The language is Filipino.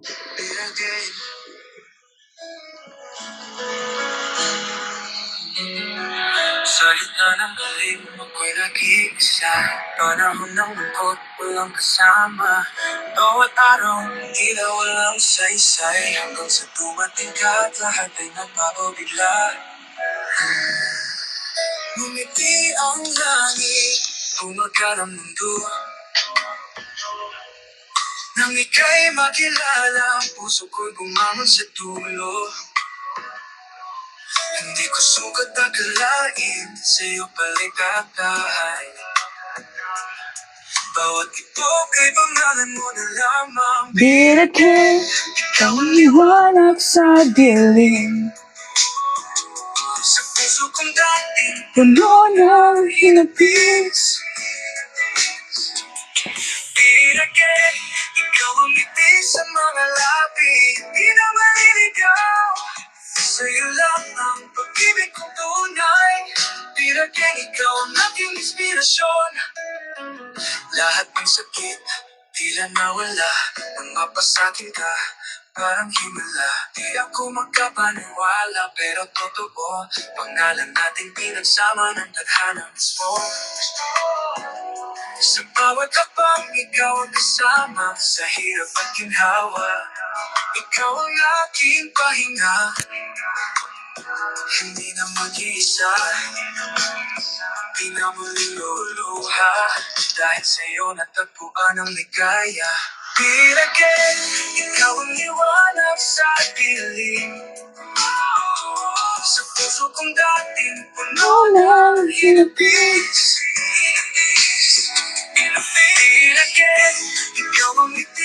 Pinagay. Sa gitna ng galing ako'y nag-iisa. Panahon ng lungkot, walang kasama. Bawat araw, tila walang saysay. Hanggang sa dumating ka at lahat ay nagpapabigla. Ngumiti ang langit, umaga ng mundo. Nang ika'y makilala, ang puso ko'y bumangon sa dulo. Hindi ko sukat akalain, sa'yo pala'y tatahay. Bawat itok ay pangalan mo na lamang. Birakin, ikaw ang liwanag sa dilim. Sa puso kong dating Puno ng hinapis. Birakin, ikaw ang ngiti sa mga labi. Di na maliligaw, sa'yo lang ang pag-ibig kong tunay. Birakin, ikaw ang aking inspirasyon. Lahat ng sakit, tila nawala. Nang mapasakin ka, parang himala. Di ako magkapaniwala, pero totoo. Pangalan nating pinagsama ng tadhana mismo. Sa bawat kapang ikaw ang kasama, sa hirap at ginhawa. Ikaw ang aking pahinga, hindi na mag-iisa. Di na maliluluha, dahil sa'yo natagpuan ang ligaya. Birakin, ikaw ang liwanag sa dilim. Sa puso kong dating puno ng hinapis. Birakin, ikaw ang ngiti